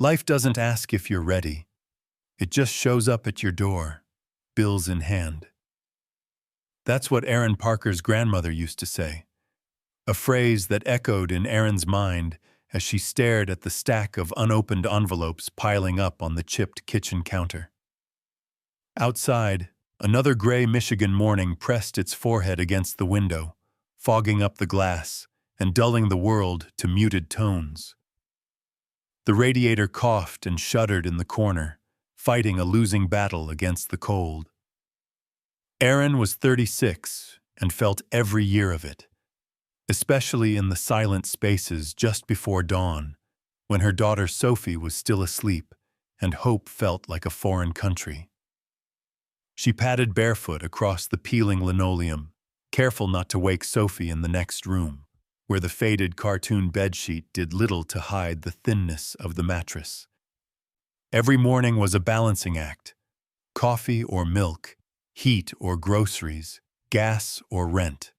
Life doesn't ask if you're ready. It just shows up at your door, bills in hand. That's what Aaron Parker's grandmother used to say, a phrase that echoed in Aaron's mind as she stared at the stack of unopened envelopes piling up on the chipped kitchen counter. Outside, another gray Michigan morning pressed its forehead against the window, fogging up the glass and dulling the world to muted tones. The radiator coughed and shuddered in the corner, fighting a losing battle against the cold. Aaron was 36 and felt every year of it, especially in the silent spaces just before dawn, when her daughter Sophie was still asleep and hope felt like a foreign country. She padded barefoot across the peeling linoleum, careful not to wake Sophie in the next room, where the faded cartoon bedsheet did little to hide the thinness of the mattress. Every morning was a balancing act: coffee or milk, heat or groceries, gas or rent.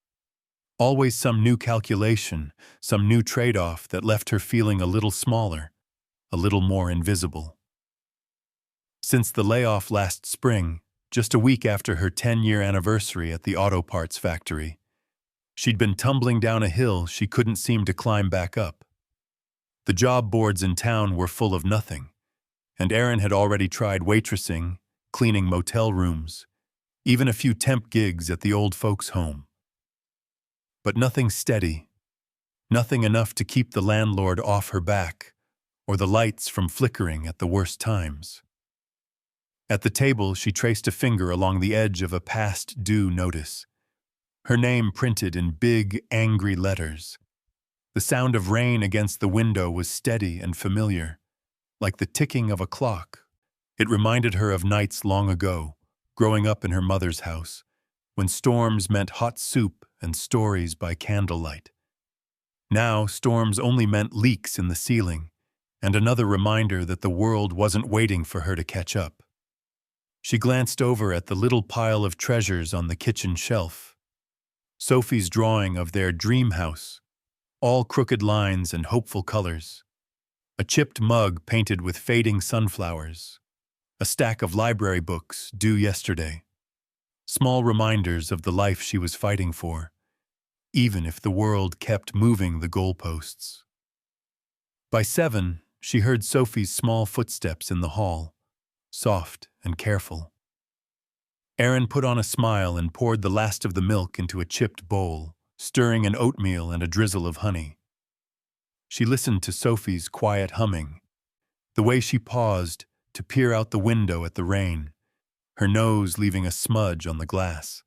Always some new calculation, some new trade-off that left her feeling a little smaller, a little more invisible. Since the layoff last spring, just a week after her 10-year anniversary at the auto parts factory, she'd been tumbling down a hill she couldn't seem to climb back up. The job boards in town were full of nothing, and Aaron had already tried waitressing, cleaning motel rooms, even a few temp gigs at the old folks' home. But nothing steady, nothing enough to keep the landlord off her back, or the lights from flickering at the worst times. At the table, she traced a finger along the edge of a past due notice, her name printed in big, angry letters. The sound of rain against the window was steady and familiar, like the ticking of a clock. It reminded her of nights long ago, growing up in her mother's house, when storms meant hot soup and stories by candlelight. Now, storms only meant leaks in the ceiling, and another reminder that the world wasn't waiting for her to catch up. She glanced over at the little pile of treasures on the kitchen shelf. Sophie's drawing of their dream house, all crooked lines and hopeful colors. A chipped mug painted with fading sunflowers. A stack of library books due yesterday. Small reminders of the life she was fighting for, even if the world kept moving the goalposts. By 7, she heard Sophie's small footsteps in the hall, soft and careful. Aaron put on a smile and poured the last of the milk into a chipped bowl, stirring in oatmeal and a drizzle of honey. She listened to Sophie's quiet humming, the way she paused to peer out the window at the rain, her nose leaving a smudge on the glass.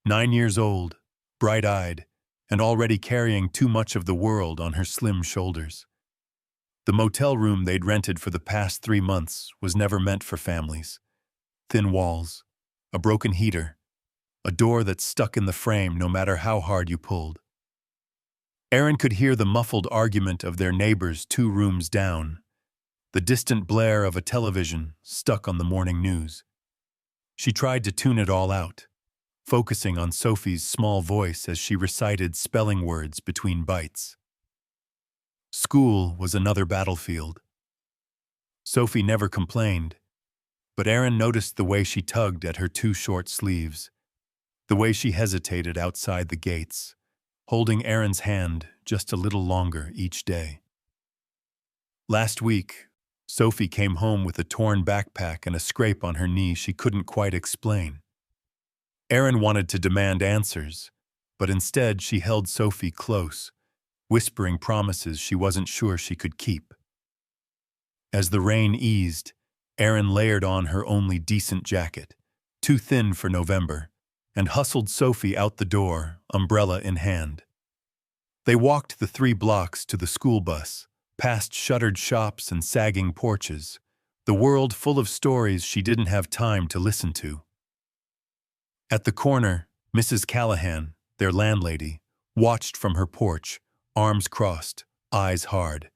9 years old, bright-eyed, and already carrying too much of the world on her slim shoulders. The motel room they'd rented for the past 3 months was never meant for families. Thin walls, a broken heater, a door that stuck in the frame no matter how hard you pulled. Aaron could hear the muffled argument of their neighbors 2 rooms down, the distant blare of a television stuck on the morning news. She tried to tune it all out, focusing on Sophie's small voice as she recited spelling words between bites. School was another battlefield. Sophie never complained, but Aaron noticed the way she tugged at her 2 short sleeves, the way she hesitated outside the gates, holding Aaron's hand just a little longer each day. Last week, Sophie came home with a torn backpack and a scrape on her knee she couldn't quite explain. Aaron wanted to demand answers, but instead she held Sophie close, whispering promises she wasn't sure she could keep. As the rain eased, Aaron layered on her only decent jacket, too thin for November, and hustled Sophie out the door, umbrella in hand. They walked the 3 blocks to the school bus, past shuttered shops and sagging porches, the world full of stories she didn't have time to listen to. At the corner, Mrs. Callahan, their landlady, watched from her porch, arms crossed, eyes hard.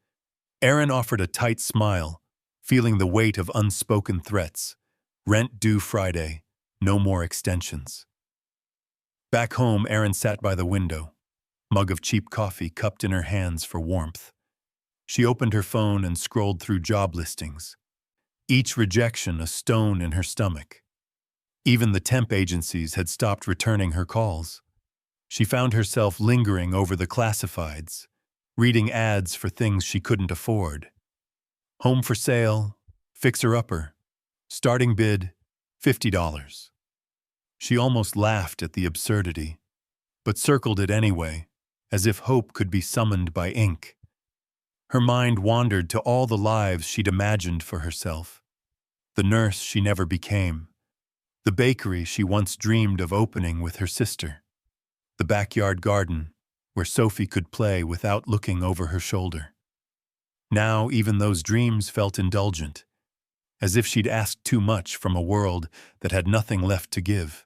Aaron offered a tight smile, feeling the weight of unspoken threats. Rent due Friday, no more extensions. Back home, Aaron sat by the window, mug of cheap coffee cupped in her hands for warmth. She opened her phone and scrolled through job listings, each rejection a stone in her stomach. Even the temp agencies had stopped returning her calls. She found herself lingering over the classifieds, reading ads for things she couldn't afford. Home for sale, fixer-upper, starting bid, $50. She almost laughed at the absurdity, but circled it anyway, as if hope could be summoned by ink. Her mind wandered to all the lives she'd imagined for herself. The nurse she never became, the bakery she once dreamed of opening with her sister, the backyard garden where Sophie could play without looking over her shoulder. Now even those dreams felt indulgent, as if she'd asked too much from a world that had nothing left to give.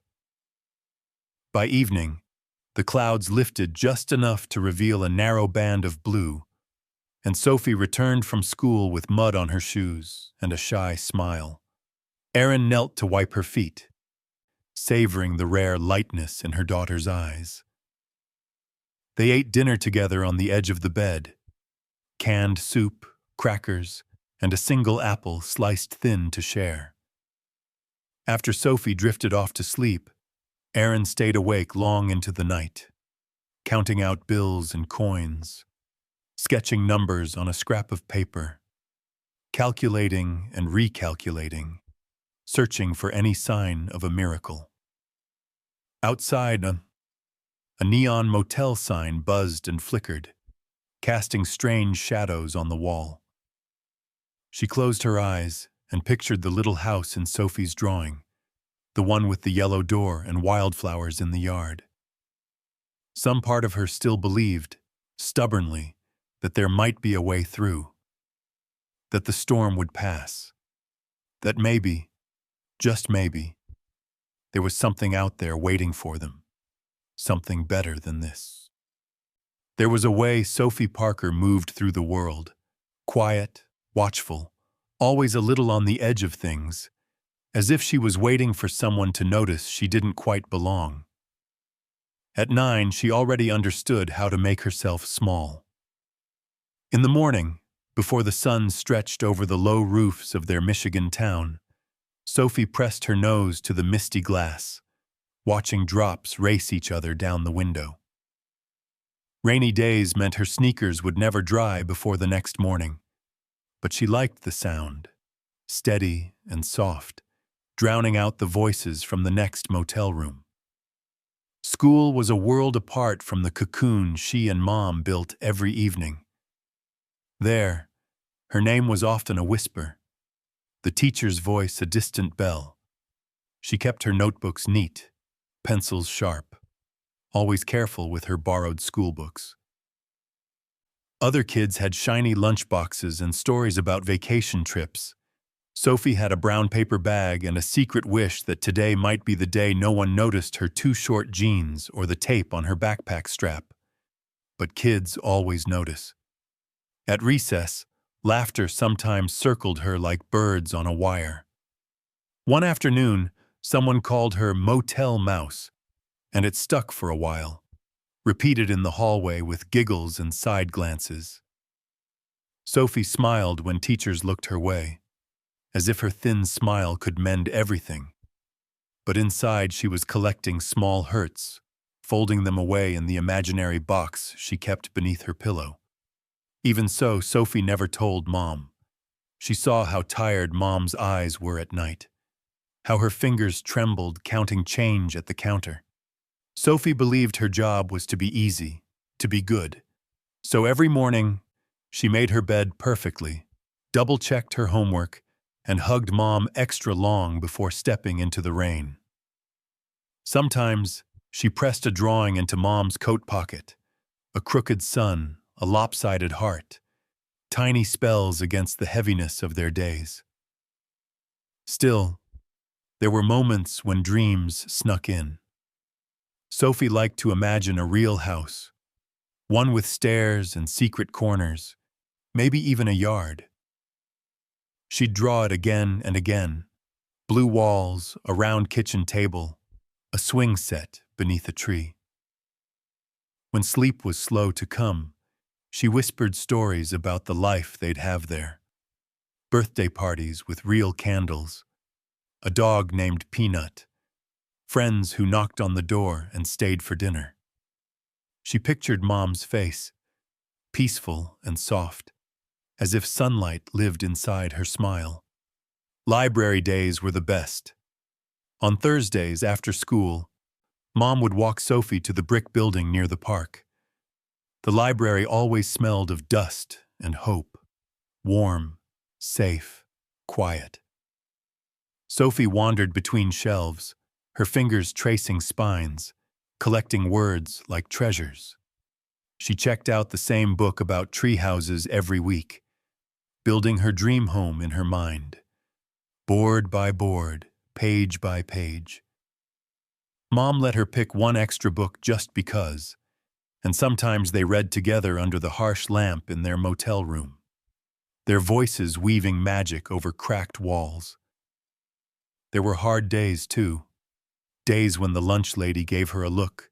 By evening, the clouds lifted just enough to reveal a narrow band of blue, and Sophie returned from school with mud on her shoes and a shy smile. Erin knelt to wipe her feet, savoring the rare lightness in her daughter's eyes. They ate dinner together on the edge of the bed, canned soup, crackers, and a single apple sliced thin to share. After Sophie drifted off to sleep, Erin stayed awake long into the night, counting out bills and coins, sketching numbers on a scrap of paper, calculating and recalculating, searching for any sign of a miracle. Outside, a neon motel sign buzzed and flickered, casting strange shadows on the wall. She closed her eyes and pictured the little house in Sophie's drawing, the one with the yellow door and wildflowers in the yard. Some part of her still believed, stubbornly, that there might be a way through, that the storm would pass, that maybe, just maybe, there was something out there waiting for them, something better than this. There was a way Sophie Parker moved through the world, quiet, watchful, always a little on the edge of things, as if she was waiting for someone to notice she didn't quite belong. At 9, she already understood how to make herself small. In the morning, before the sun stretched over the low roofs of their Michigan town, Sophie pressed her nose to the misty glass, watching drops race each other down the window. Rainy days meant her sneakers would never dry before the next morning, but she liked the sound, steady and soft, drowning out the voices from the next motel room. School was a world apart from the cocoon she and Mom built every evening. There, her name was often a whisper, the teacher's voice a distant bell. She kept her notebooks neat, pencils sharp, always careful with her borrowed schoolbooks. Other kids had shiny lunchboxes and stories about vacation trips. Sophie had a brown paper bag and a secret wish that today might be the day no one noticed her too short jeans or the tape on her backpack strap. But kids always notice. At recess, laughter sometimes circled her like birds on a wire. One afternoon, someone called her Motel Mouse, and it stuck for a while, repeated in the hallway with giggles and side glances. Sophie smiled when teachers looked her way, as if her thin smile could mend everything. But inside she was collecting small hurts, folding them away in the imaginary box she kept beneath her pillow. Even so, Sophie never told Mom. She saw how tired Mom's eyes were at night, how her fingers trembled counting change at the counter. Sophie believed her job was to be easy, to be good. So every morning, she made her bed perfectly, double-checked her homework, and hugged Mom extra long before stepping into the rain. Sometimes, she pressed a drawing into Mom's coat pocket, a crooked sun, a lopsided heart, tiny spells against the heaviness of their days. Still, there were moments when dreams snuck in. Sophie liked to imagine a real house, one with stairs and secret corners, maybe even a yard. She'd draw it again and again, blue walls, a round kitchen table, a swing set beneath a tree. When sleep was slow to come, She whispered stories about the life they'd have there. Birthday parties with real candles, a dog named Peanut, friends who knocked on the door and stayed for dinner. She pictured Mom's face, peaceful and soft, as if sunlight lived inside her smile. Library days were the best. On Thursdays after school, Mom would walk Sophie to the brick building near the park. The library always smelled of dust and hope, warm, safe, quiet. Sophie wandered between shelves, her fingers tracing spines, collecting words like treasures. She checked out the same book about tree houses every week, building her dream home in her mind, board by board, page by page. Mom let her pick one extra book just because, and sometimes they read together under the harsh lamp in their motel room, their voices weaving magic over cracked walls. There were hard days, too. Days when the lunch lady gave her a look,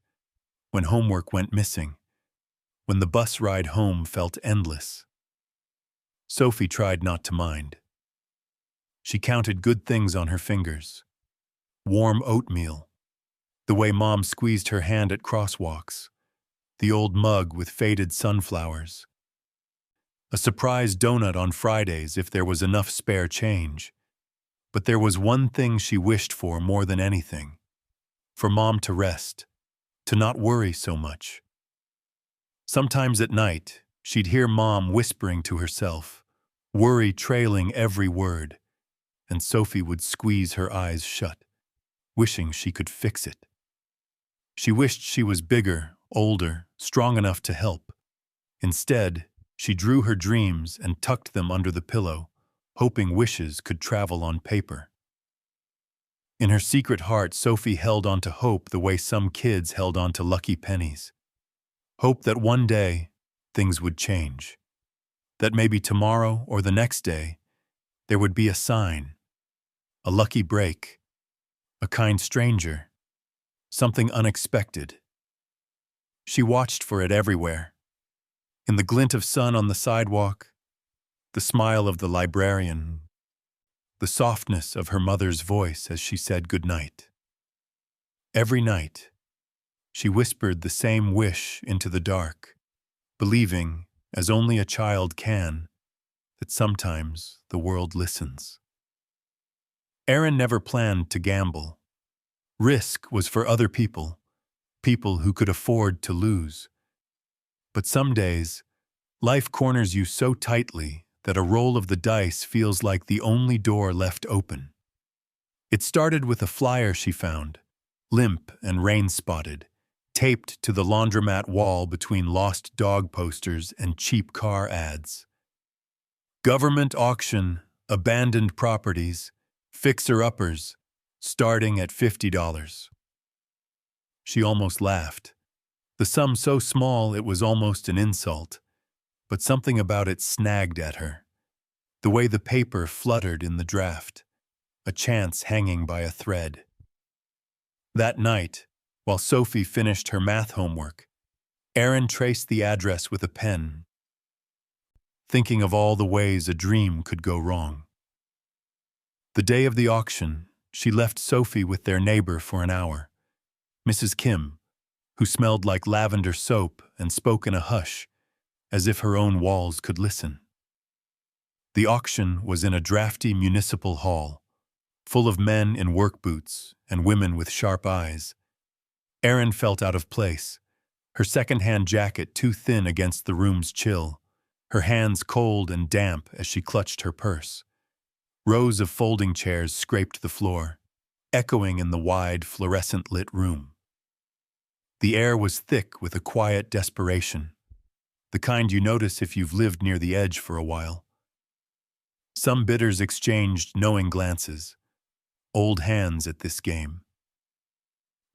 when homework went missing, when the bus ride home felt endless. Sophie tried not to mind. She counted good things on her fingers. Warm oatmeal, the way Mom squeezed her hand at crosswalks, the old mug with faded sunflowers, a surprise donut on Fridays if there was enough spare change. But there was one thing she wished for more than anything: for Mom to rest, to not worry so much. Sometimes at night, she'd hear Mom whispering to herself, worry trailing every word, and Sophie would squeeze her eyes shut, wishing she could fix it. She wished she was bigger, older, strong enough to help. Instead, she drew her dreams and tucked them under the pillow, hoping wishes could travel on paper. In her secret heart, Sophie held on to hope the way some kids held on to lucky pennies. Hope that one day, things would change. That maybe tomorrow or the next day, there would be a sign, a lucky break, a kind stranger, something unexpected. She watched for it everywhere. In the glint of sun on the sidewalk, the smile of the librarian, the softness of her mother's voice as she said goodnight. Every night, she whispered the same wish into the dark, believing, as only a child can, that sometimes the world listens. Aaron never planned to gamble. Risk was for other people, people who could afford to lose. But some days, life corners you so tightly that a roll of the dice feels like the only door left open. It started with a flyer she found, limp and rain-spotted, taped to the laundromat wall between lost dog posters and cheap car ads. Government auction, abandoned properties, fixer-uppers, starting at $50. She almost laughed. The sum so small it was almost an insult, but something about it snagged at her. The way the paper fluttered in the draft, a chance hanging by a thread. That night, while Sophie finished her math homework, Aaron traced the address with a pen, thinking of all the ways a dream could go wrong. The day of the auction, she left Sophie with their neighbor for an hour, Mrs. Kim, who smelled like lavender soap and spoke in a hush, as if her own walls could listen. The auction was in a drafty municipal hall, full of men in work boots and women with sharp eyes. Erin felt out of place, her second-hand jacket too thin against the room's chill, her hands cold and damp as she clutched her purse. Rows of folding chairs scraped the floor, echoing in the wide, fluorescent-lit room. The air was thick with a quiet desperation, the kind you notice if you've lived near the edge for a while. Some bidders exchanged knowing glances, old hands at this game.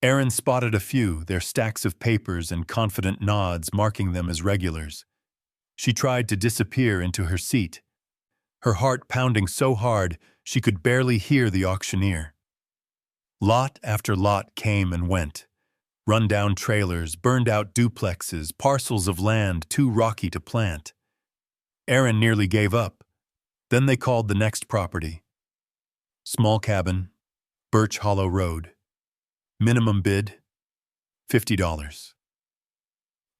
Erin spotted a few, their stacks of papers and confident nods marking them as regulars. She tried to disappear into her seat, her heart pounding so hard she could barely hear the auctioneer. Lot after lot came and went, Run-down trailers, burned-out duplexes, parcels of land too rocky to plant. Aaron nearly gave up. Then they called the next property. Small cabin, Birch Hollow Road. Minimum bid, $50.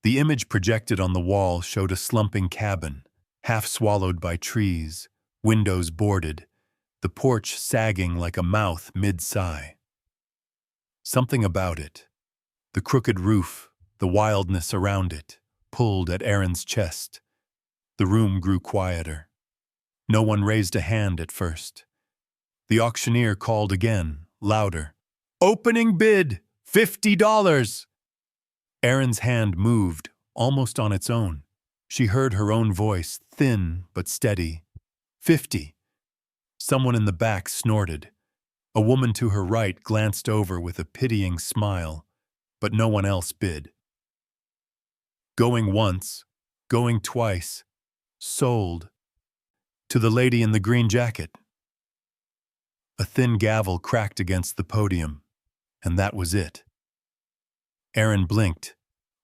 The image projected on the wall showed a slumping cabin, half swallowed by trees, windows boarded, the porch sagging like a mouth mid-sigh. Something about it, the crooked roof, the wildness around it, pulled at Aaron's chest. The room grew quieter. No one raised a hand at first. The auctioneer called again, louder. Opening bid, $50! Erin's hand moved, almost on its own. She heard her own voice, thin but steady. 50. Someone in the back snorted. A woman to her right glanced over with a pitying smile, but no one else bid. Going once, going twice, sold. To the lady in the green jacket. A thin gavel cracked against the podium, and that was it. Erin blinked,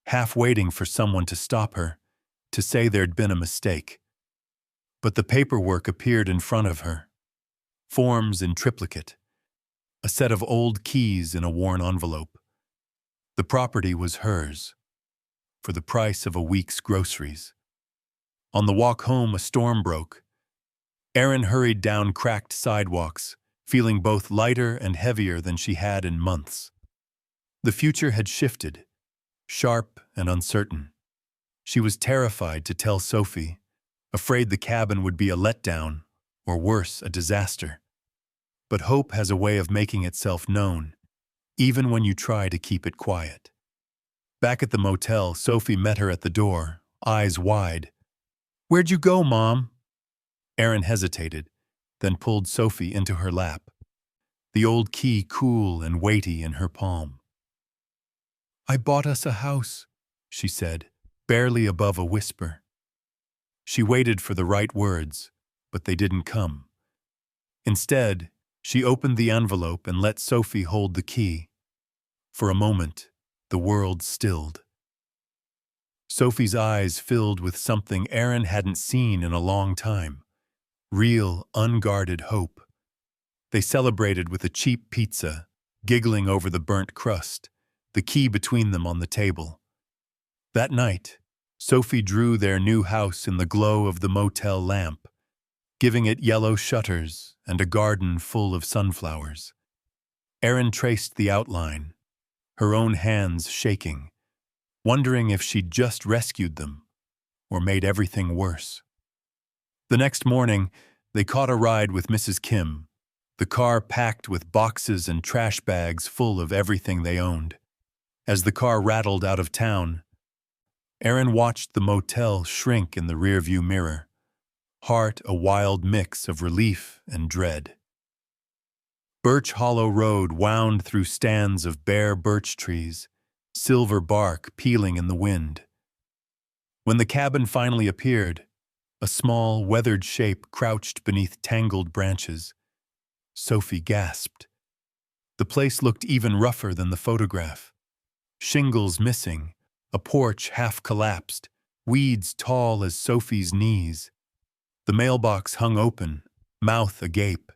half waiting for someone to stop her, to say there'd been a mistake. But the paperwork appeared in front of her. Forms in triplicate. A set of old keys in a worn envelope. The property was hers, for the price of a week's groceries. On the walk home, a storm broke. Erin hurried down cracked sidewalks, feeling both lighter and heavier than she had in months. The future had shifted, sharp and uncertain. She was terrified to tell Sophie, afraid the cabin would be a letdown, or worse, a disaster. But hope has a way of making itself known, even when you try to keep it quiet. Back at the motel, Sophie met her at the door, eyes wide. "Where'd you go, Mom?" Erin hesitated, then pulled Sophie into her lap, the old key cool and weighty in her palm. "I bought us a house," she said, barely above a whisper. She waited for the right words, but they didn't come. Instead, she opened the envelope and let Sophie hold the key. For a moment, the world stilled. Sophie's eyes filled with something Erin hadn't seen in a long time. Real, unguarded hope. They celebrated with a cheap pizza, giggling over the burnt crust, the key between them on the table. That night, Sophie drew their new house in the glow of the motel lamp, giving it yellow shutters and a garden full of sunflowers. Erin traced the outline, her own hands shaking, wondering if she'd just rescued them or made everything worse. The next morning, they caught a ride with Mrs. Kim, the car packed with boxes and trash bags full of everything they owned. As the car rattled out of town, Erin watched the motel shrink in the rearview mirror, heart a wild mix of relief and dread. Birch Hollow Road wound through stands of bare birch trees, silver bark peeling in the wind. When the cabin finally appeared, a small, weathered shape crouched beneath tangled branches. Sophie gasped. The place looked even rougher than the photograph. Shingles missing, a porch half collapsed, weeds tall as Sophie's knees. The mailbox hung open, mouth agape.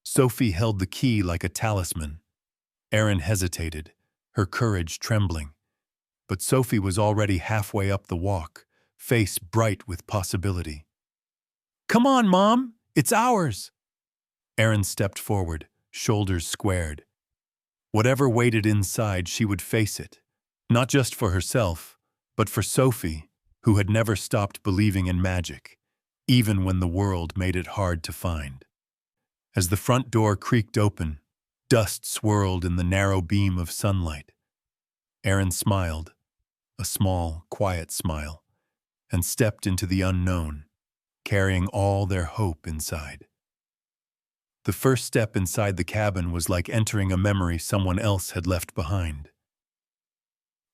Sophie held the key like a talisman. Erin hesitated, her courage trembling. But Sophie was already halfway up the walk, face bright with possibility. "Come on, Mom! It's ours!" Erin stepped forward, shoulders squared. Whatever waited inside, she would face it, not just for herself, but for Sophie, who had never stopped believing in magic, even when the world made it hard to find. As the front door creaked open, dust swirled in the narrow beam of sunlight. Erin smiled, a small, quiet smile, and stepped into the unknown, carrying all their hope inside. The first step inside the cabin was like entering a memory someone else had left behind.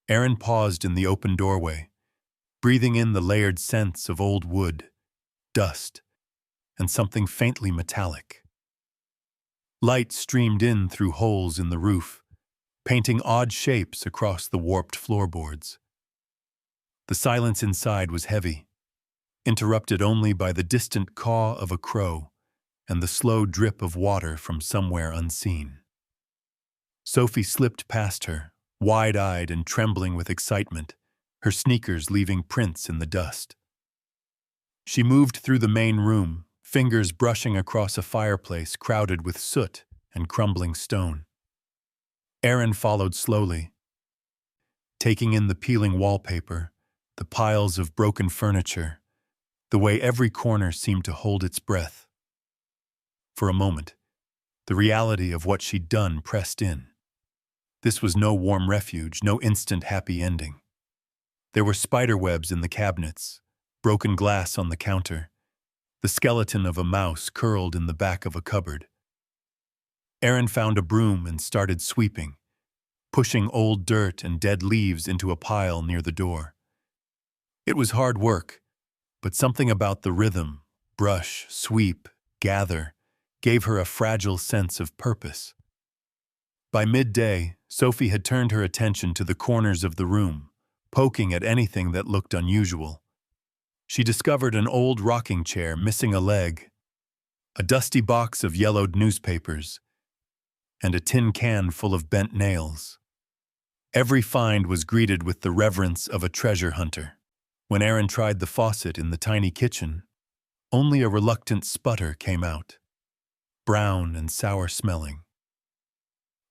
Erin paused in the open doorway, breathing in the layered scents of old wood, dust, and something faintly metallic. Light streamed in through holes in the roof, painting odd shapes across the warped floorboards. The silence inside was heavy, interrupted only by the distant caw of a crow and the slow drip of water from somewhere unseen. Sophie slipped past her, wide-eyed and trembling with excitement, her sneakers leaving prints in the dust. She moved through the main room, fingers brushing across a fireplace crowded with soot and crumbling stone. Aaron followed slowly, taking in the peeling wallpaper, the piles of broken furniture, the way every corner seemed to hold its breath. For a moment, the reality of what she'd done pressed in. This was no warm refuge, no instant happy ending. There were spiderwebs in the cabinets, broken glass on the counter, the skeleton of a mouse curled in the back of a cupboard. Aaron found a broom and started sweeping, pushing old dirt and dead leaves into a pile near the door. It was hard work, but something about the rhythm, brush, sweep, gather, gave her a fragile sense of purpose. By midday, Sophie had turned her attention to the corners of the room, poking at anything that looked unusual. She discovered an old rocking chair missing a leg, a dusty box of yellowed newspapers, and a tin can full of bent nails. Every find was greeted with the reverence of a treasure hunter. When Aaron tried the faucet in the tiny kitchen, only a reluctant sputter came out, brown and sour-smelling.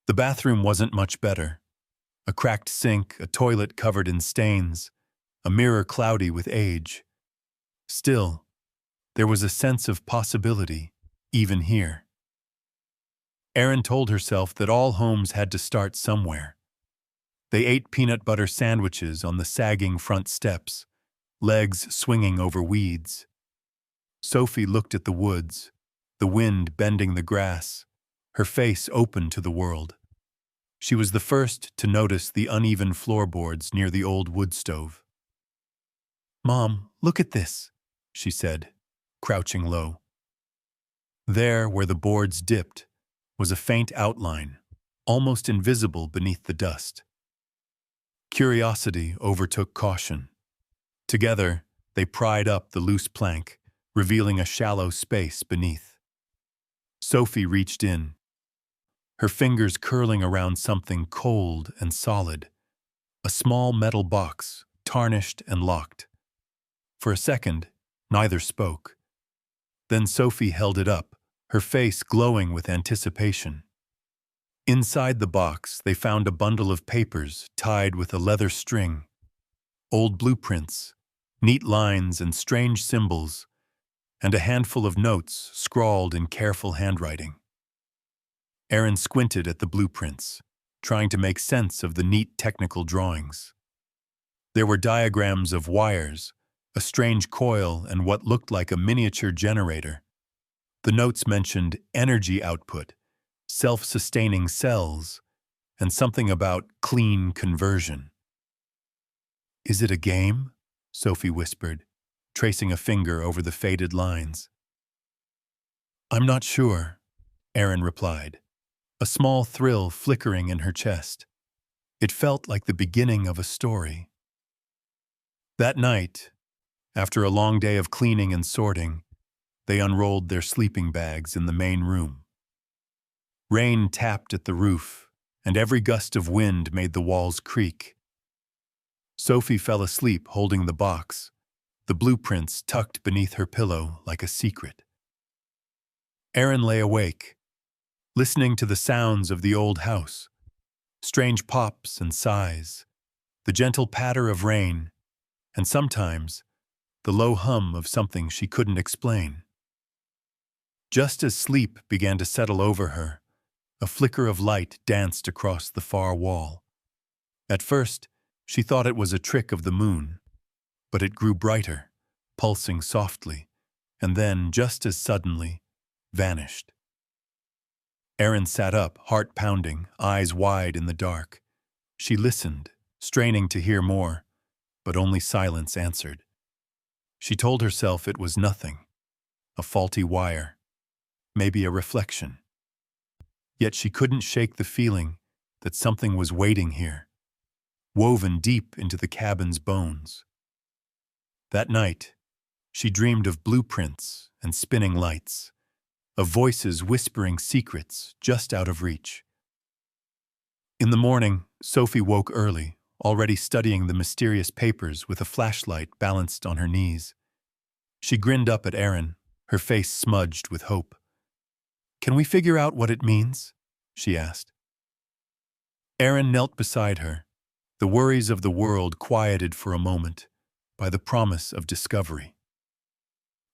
The bathroom wasn't much better. A cracked sink, a toilet covered in stains, a mirror cloudy with age. Still, there was a sense of possibility, even here. Erin told herself that all homes had to start somewhere. They ate peanut butter sandwiches on the sagging front steps, legs swinging over weeds. Sophie looked at the woods, the wind bending the grass, her face open to the world. She was the first to notice the uneven floorboards near the old wood stove. "Mom, look at this," she said, crouching low. There, where the boards dipped, was a faint outline, almost invisible beneath the dust. Curiosity overtook caution. Together, they pried up the loose plank, revealing a shallow space beneath. Sophie reached in, her fingers curling around something cold and solid, a small metal box, tarnished and locked. For a second, neither spoke. Then Sophie held it up, her face glowing with anticipation. Inside the box, they found a bundle of papers tied with a leather string, old blueprints, neat lines and strange symbols, and a handful of notes scrawled in careful handwriting. Aaron squinted at the blueprints, trying to make sense of the neat technical drawings. There were diagrams of wires, a strange coil, and what looked like a miniature generator. The notes mentioned energy output, self-sustaining cells, and something about clean conversion. "Is it a game?" Sophie whispered, tracing a finger over the faded lines. "I'm not sure," Aaron replied, a small thrill flickering in her chest. It felt like the beginning of a story. That night, after a long day of cleaning and sorting, they unrolled their sleeping bags in the main room. Rain tapped at the roof, and every gust of wind made the walls creak. Sophie fell asleep holding the box, the blueprints tucked beneath her pillow like a secret. Aaron lay awake, listening to the sounds of the old house, strange pops and sighs, the gentle patter of rain, and sometimes the low hum of something she couldn't explain. Just as sleep began to settle over her, a flicker of light danced across the far wall. At first, she thought it was a trick of the moon, but it grew brighter, pulsing softly, and then, just as suddenly, vanished. Aaron sat up, heart pounding, eyes wide in the dark. She listened, straining to hear more, but only silence answered. She told herself it was nothing, a faulty wire, maybe a reflection. Yet she couldn't shake the feeling that something was waiting here, woven deep into the cabin's bones. That night, she dreamed of blueprints and spinning lights, of voices whispering secrets just out of reach. In the morning, Sophie woke early, already studying the mysterious papers with a flashlight balanced on her knees. She grinned up at Aaron, her face smudged with hope. "Can we figure out what it means?" she asked. Aaron knelt beside her, the worries of the world quieted for a moment by the promise of discovery.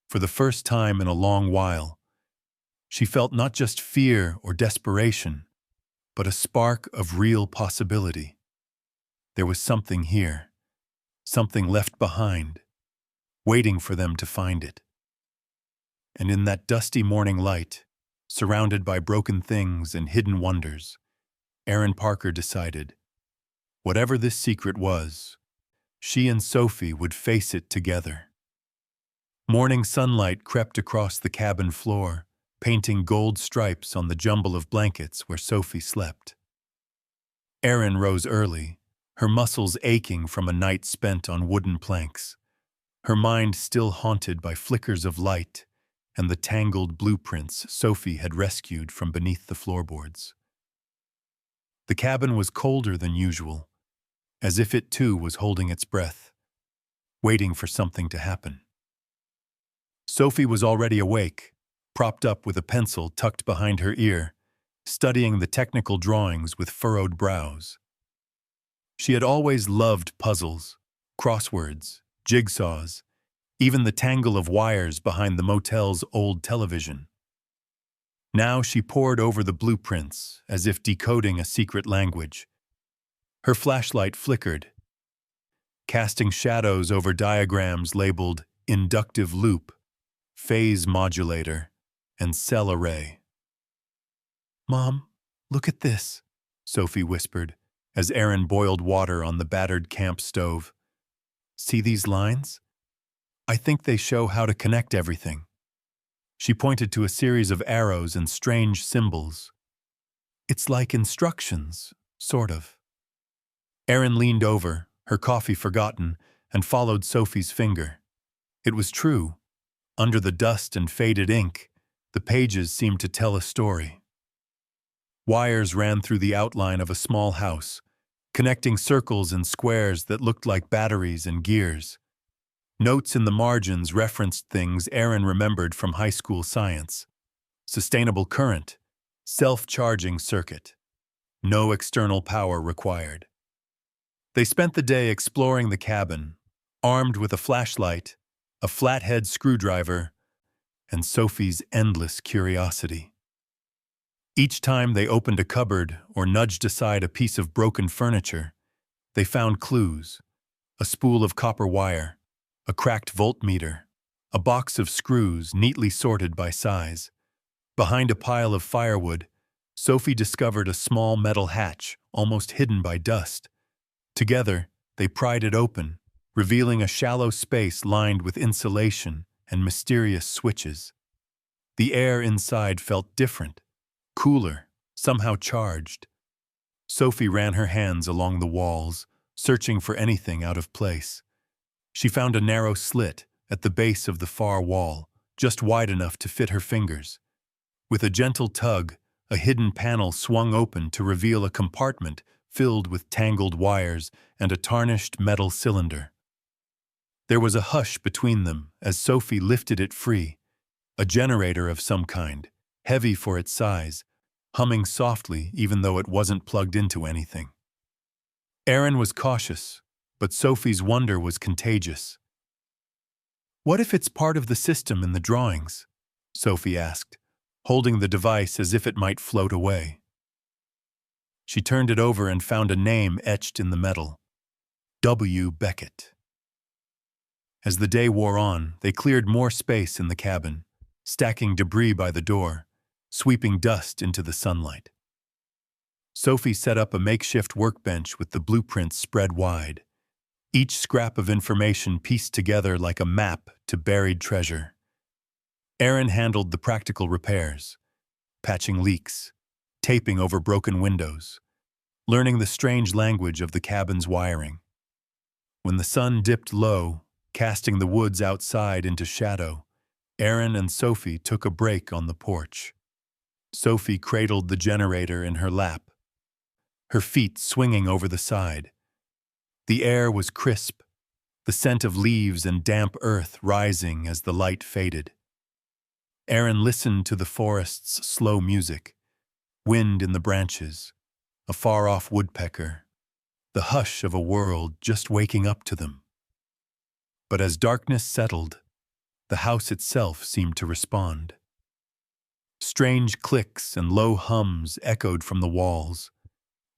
For the first time in a long while, she felt not just fear or desperation, but a spark of real possibility. There was something here, something left behind, waiting for them to find it. And in that dusty morning light, surrounded by broken things and hidden wonders, Aaron Parker decided, whatever this secret was, she and Sophie would face it together. Morning sunlight crept across the cabin floor, painting gold stripes on the jumble of blankets where Sophie slept. Aaron rose early, her muscles aching from a night spent on wooden planks, her mind still haunted by flickers of light and the tangled blueprints Sophie had rescued from beneath the floorboards. The cabin was colder than usual, as if it too was holding its breath, waiting for something to happen. Sophie was already awake, propped up with a pencil tucked behind her ear, studying the technical drawings with furrowed brows. She had always loved puzzles, crosswords, jigsaws, even the tangle of wires behind the motel's old television. Now she pored over the blueprints as if decoding a secret language. Her flashlight flickered, casting shadows over diagrams labeled inductive loop, phase modulator, and cell array. "Mom, look at this," Sophie whispered, as Aaron boiled water on the battered camp stove. "See these lines? I think they show how to connect everything." She pointed to a series of arrows and strange symbols. "It's like instructions, sort of." Aaron leaned over, her coffee forgotten, and followed Sophie's finger. It was true. Under the dust and faded ink, the pages seemed to tell a story. Wires ran through the outline of a small house, connecting circles and squares that looked like batteries and gears. Notes in the margins referenced things Aaron remembered from high school science: sustainable current, self-charging circuit, no external power required. They spent the day exploring the cabin, armed with a flashlight, a flathead screwdriver, and Sophie's endless curiosity. Each time they opened a cupboard or nudged aside a piece of broken furniture, they found clues: a spool of copper wire, a cracked voltmeter, a box of screws neatly sorted by size. Behind a pile of firewood, Sophie discovered a small metal hatch almost hidden by dust. Together, they pried it open, revealing a shallow space lined with insulation and mysterious switches. The air inside felt different, cooler, somehow charged. Sophie ran her hands along the walls, searching for anything out of place. She found a narrow slit at the base of the far wall, just wide enough to fit her fingers. With a gentle tug, a hidden panel swung open to reveal a compartment filled with tangled wires and a tarnished metal cylinder. There was a hush between them as Sophie lifted it free, a generator of some kind, heavy for its size, humming softly even though it wasn't plugged into anything. Aaron was cautious, but Sophie's wonder was contagious. "What if it's part of the system in the drawings?" Sophie asked, holding the device as if it might float away. She turned it over and found a name etched in the metal: W. Beckett. As the day wore on, they cleared more space in the cabin, stacking debris by the door, sweeping dust into the sunlight. Sophie set up a makeshift workbench with the blueprints spread wide, each scrap of information pieced together like a map to buried treasure. Aaron handled the practical repairs, patching leaks, taping over broken windows, learning the strange language of the cabin's wiring. When the sun dipped low, casting the woods outside into shadow, Aaron and Sophie took a break on the porch. Sophie cradled the generator in her lap, her feet swinging over the side. The air was crisp, the scent of leaves and damp earth rising as the light faded. Aaron listened to the forest's slow music, wind in the branches, a far-off woodpecker, the hush of a world just waking up to them. But as darkness settled, the house itself seemed to respond. Strange clicks and low hums echoed from the walls,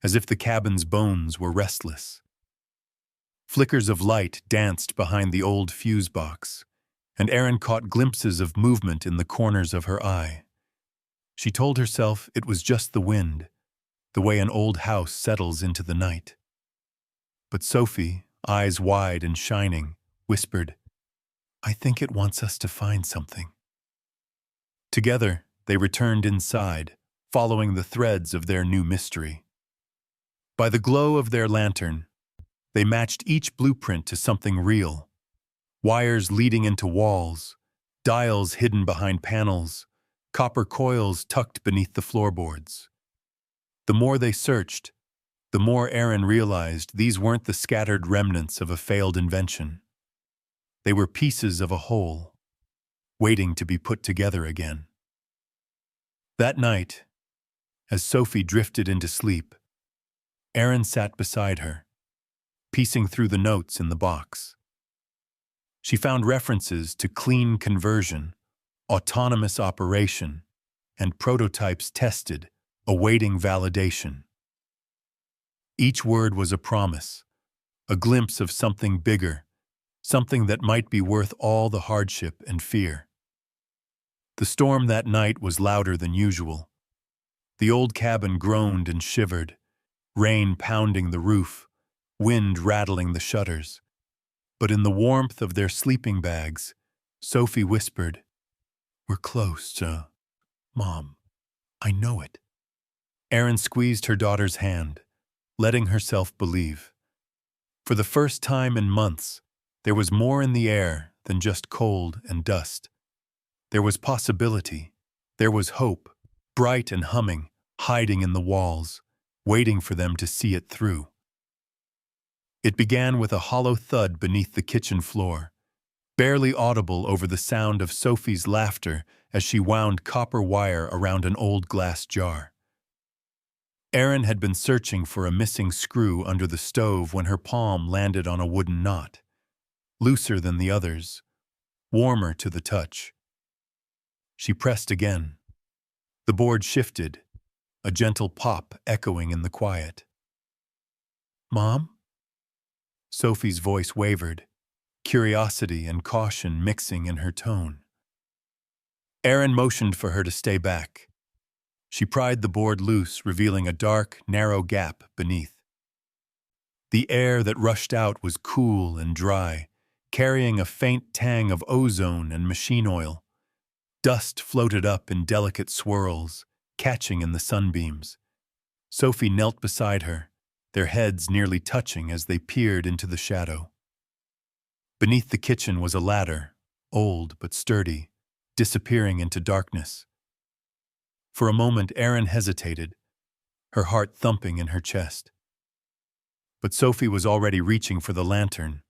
as if the cabin's bones were restless. Flickers of light danced behind the old fuse box, and Aaron caught glimpses of movement in the corners of her eye. She told herself it was just the wind, the way an old house settles into the night. But Sophie, eyes wide and shining, whispered, "I think it wants us to find something." Together, they returned inside, following the threads of their new mystery. By the glow of their lantern, they matched each blueprint to something real. Wires leading into walls, dials hidden behind panels, copper coils tucked beneath the floorboards. The more they searched, the more Aaron realized these weren't the scattered remnants of a failed invention. They were pieces of a whole, waiting to be put together again. That night, as Sophie drifted into sleep, Aaron sat beside her, piecing through the notes in the box. She found references to clean conversion, autonomous operation, and prototypes tested, awaiting validation. Each word was a promise, a glimpse of something bigger, something that might be worth all the hardship and fear. The storm that night was louder than usual. The old cabin groaned and shivered, rain pounding the roof, wind rattling the shutters. But in the warmth of their sleeping bags, Sophie whispered, "We're close to Mom. I know it." Aaron squeezed her daughter's hand, letting herself believe. For the first time in months, there was more in the air than just cold and dust. There was possibility. There was hope, bright and humming, hiding in the walls, waiting for them to see it through. It began with a hollow thud beneath the kitchen floor, barely audible over the sound of Sophie's laughter as she wound copper wire around an old glass jar. Aaron had been searching for a missing screw under the stove when her palm landed on a wooden knot, looser than the others, warmer to the touch. She pressed again. The board shifted, a gentle pop echoing in the quiet. "Mom?" Sophie's voice wavered, curiosity and caution mixing in her tone. Aaron motioned for her to stay back. She pried the board loose, revealing a dark, narrow gap beneath. The air that rushed out was cool and dry, carrying a faint tang of ozone and machine oil. Dust floated up in delicate swirls, catching in the sunbeams. Sophie knelt beside her, their heads nearly touching as they peered into the shadow. Beneath the kitchen was a ladder, old but sturdy, disappearing into darkness. For a moment, Aaron hesitated, her heart thumping in her chest. But Sophie was already reaching for the lantern,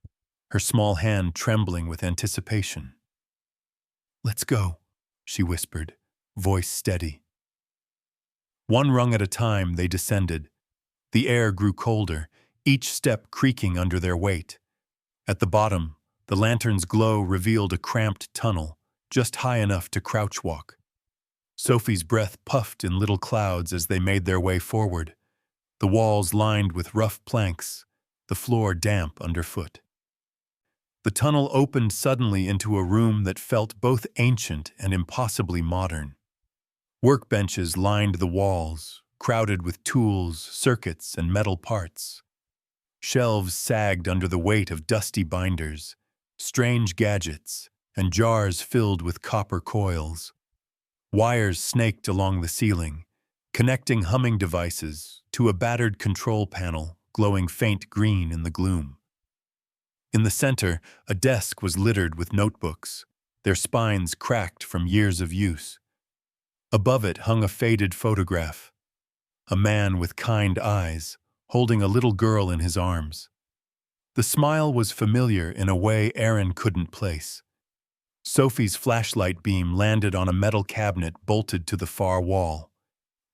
her small hand trembling with anticipation. "Let's go," she whispered, voice steady. One rung at a time, they descended. The air grew colder, each step creaking under their weight. At the bottom, the lantern's glow revealed a cramped tunnel, just high enough to crouch walk. Sophie's breath puffed in little clouds as they made their way forward, the walls lined with rough planks, the floor damp underfoot. The tunnel opened suddenly into a room that felt both ancient and impossibly modern. Workbenches lined the walls, crowded with tools, circuits, and metal parts. Shelves sagged under the weight of dusty binders, strange gadgets, and jars filled with copper coils. Wires snaked along the ceiling, connecting humming devices to a battered control panel glowing faint green in the gloom. In the center, a desk was littered with notebooks, their spines cracked from years of use. Above it hung a faded photograph, a man with kind eyes, holding a little girl in his arms. The smile was familiar in a way Aaron couldn't place. Sophie's flashlight beam landed on a metal cabinet bolted to the far wall.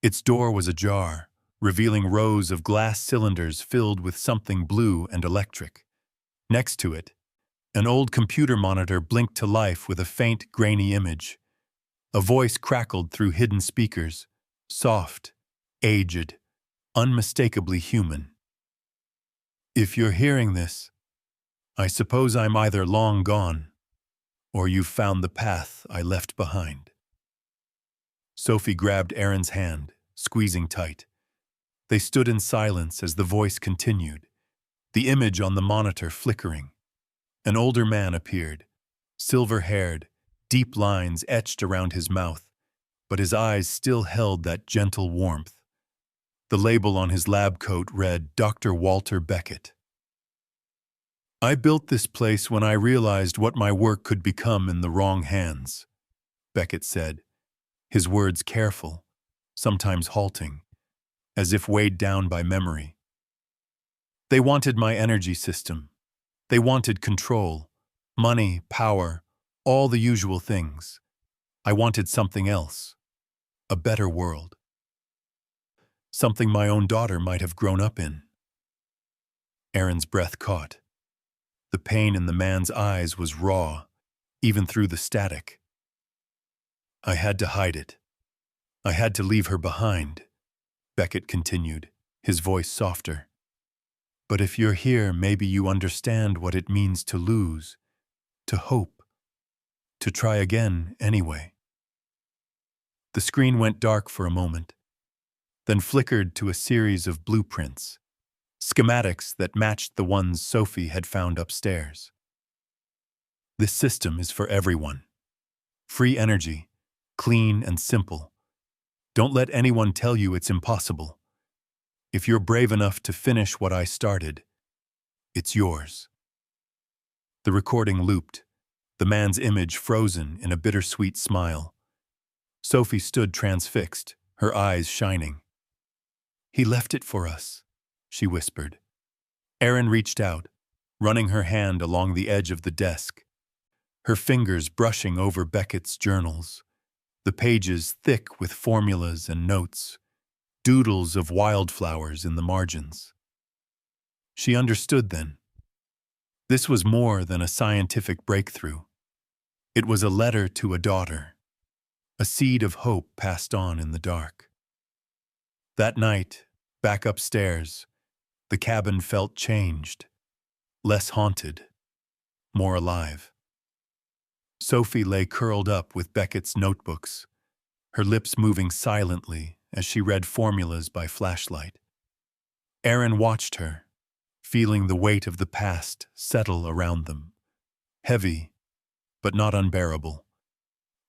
Its door was ajar, revealing rows of glass cylinders filled with something blue and electric. Next to it, an old computer monitor blinked to life with a faint, grainy image. A voice crackled through hidden speakers, soft, aged, unmistakably human. "If you're hearing this, I suppose I'm either long gone, or you've found the path I left behind." Sophie grabbed Aaron's hand, squeezing tight. They stood in silence as the voice continued, the image on the monitor flickering. An older man appeared, silver-haired, deep lines etched around his mouth, but his eyes still held that gentle warmth. The label on his lab coat read Dr. Walter Beckett. "I built this place when I realized what my work could become in the wrong hands," Beckett said, his words careful, sometimes halting, as if weighed down by memory. "They wanted my energy system. They wanted control, money, power, all the usual things. I wanted something else, a better world. Something my own daughter might have grown up in." Aaron's breath caught. The pain in the man's eyes was raw, even through the static. "I had to hide it. I had to leave her behind," Beckett continued, his voice softer. "But if you're here, maybe you understand what it means to lose, to hope, to try again anyway." The screen went dark for a moment, then flickered to a series of blueprints, schematics that matched the ones Sophie had found upstairs. "This system is for everyone. Free energy, clean and simple. Don't let anyone tell you it's impossible. If you're brave enough to finish what I started, it's yours." The recording looped, the man's image frozen in a bittersweet smile. Sophie stood transfixed, her eyes shining. "He left it for us," she whispered. Aaron reached out, running her hand along the edge of the desk, her fingers brushing over Beckett's journals, the pages thick with formulas and notes, doodles of wildflowers in the margins. She understood then. This was more than a scientific breakthrough. It was a letter to a daughter, a seed of hope passed on in the dark. That night, back upstairs, the cabin felt changed, less haunted, more alive. Sophie lay curled up with Beckett's notebooks, her lips moving silently as she read formulas by flashlight. Aaron watched her, feeling the weight of the past settle around them, heavy, but not unbearable.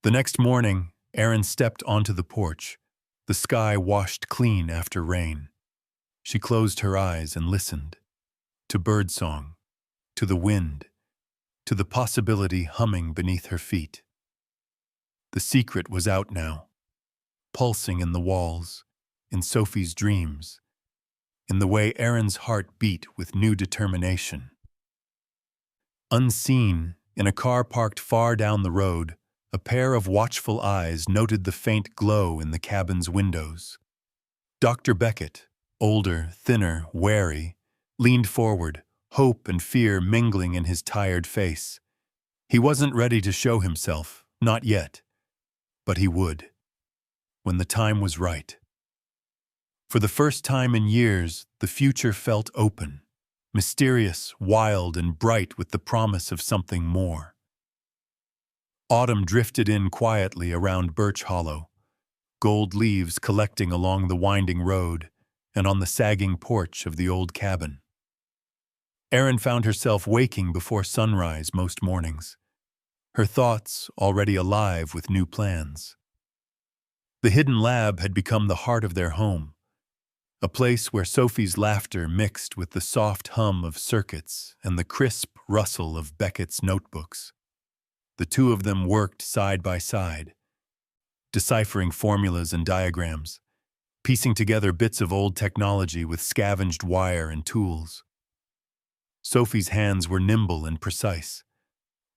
The next morning, Aaron stepped onto the porch, the sky washed clean after rain. She closed her eyes and listened, to birdsong, to the wind, to the possibility humming beneath her feet. The secret was out now, pulsing in the walls, in Sophie's dreams, in the way Aaron's heart beat with new determination. Unseen, in a car parked far down the road, a pair of watchful eyes noted the faint glow in the cabin's windows. Dr. Beckett, older, thinner, wary, leaned forward, hope and fear mingling in his tired face. He wasn't ready to show himself, not yet. But he would, when the time was right. For the first time in years, the future felt open, mysterious, wild, and bright with the promise of something more. Autumn drifted in quietly around Birch Hollow, gold leaves collecting along the winding road and on the sagging porch of the old cabin. Erin found herself waking before sunrise most mornings, her thoughts already alive with new plans. The hidden lab had become the heart of their home, a place where Sophie's laughter mixed with the soft hum of circuits and the crisp rustle of Beckett's notebooks. The two of them worked side by side, deciphering formulas and diagrams, piecing together bits of old technology with scavenged wire and tools. Sophie's hands were nimble and precise,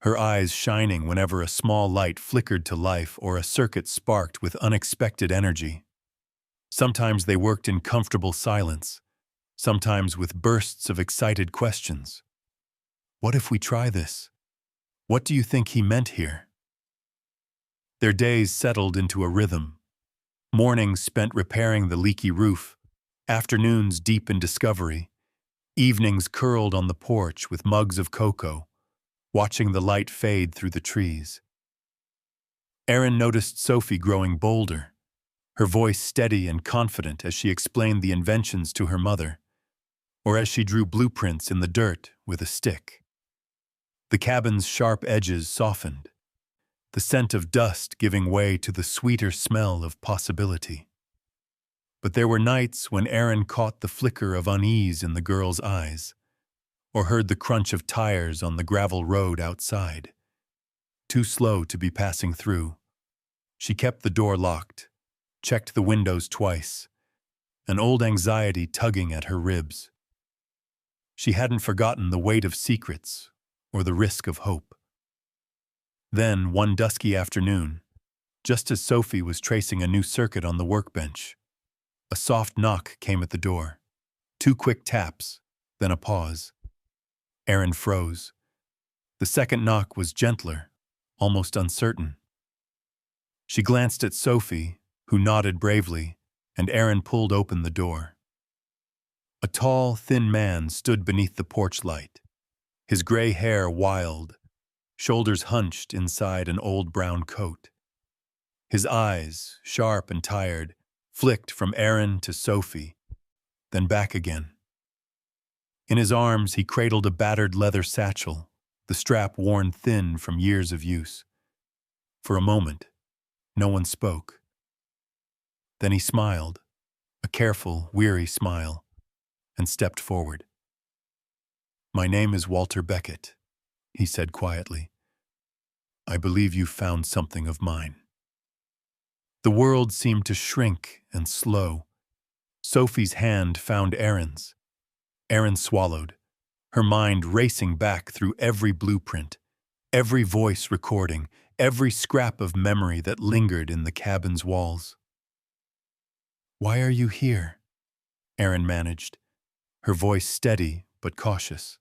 her eyes shining whenever a small light flickered to life or a circuit sparked with unexpected energy. Sometimes they worked in comfortable silence, sometimes with bursts of excited questions. What if we try this? What do you think he meant here? Their days settled into a rhythm. Mornings spent repairing the leaky roof, afternoons deep in discovery, evenings curled on the porch with mugs of cocoa, watching the light fade through the trees. Erin noticed Sophie growing bolder, her voice steady and confident as she explained the inventions to her mother, or as she drew blueprints in the dirt with a stick. The cabin's sharp edges softened, the scent of dust giving way to the sweeter smell of possibility. But there were nights when Erin caught the flicker of unease in the girl's eyes, or heard the crunch of tires on the gravel road outside. Too slow to be passing through, she kept the door locked, checked the windows twice, an old anxiety tugging at her ribs. She hadn't forgotten the weight of secrets or the risk of hope. Then, one dusky afternoon, just as Sophie was tracing a new circuit on the workbench, a soft knock came at the door. 2 quick taps, then a pause. Erin froze. The second knock was gentler, almost uncertain. She glanced at Sophie, who nodded bravely, and Erin pulled open the door. A tall, thin man stood beneath the porch light, his gray hair wild, shoulders hunched inside an old brown coat. His eyes, sharp and tired, flicked from Erin to Sophie, then back again. In his arms, he cradled a battered leather satchel, the strap worn thin from years of use. For a moment, no one spoke. Then he smiled, a careful, weary smile, and stepped forward. "My name is Walter Beckett," he said quietly. "I believe you found something of mine." The world seemed to shrink and slow. Sophie's hand found Erin's. Erin swallowed, her mind racing back through every blueprint, every voice recording, every scrap of memory that lingered in the cabin's walls. "Why are you here?" Erin managed, her voice steady but cautious.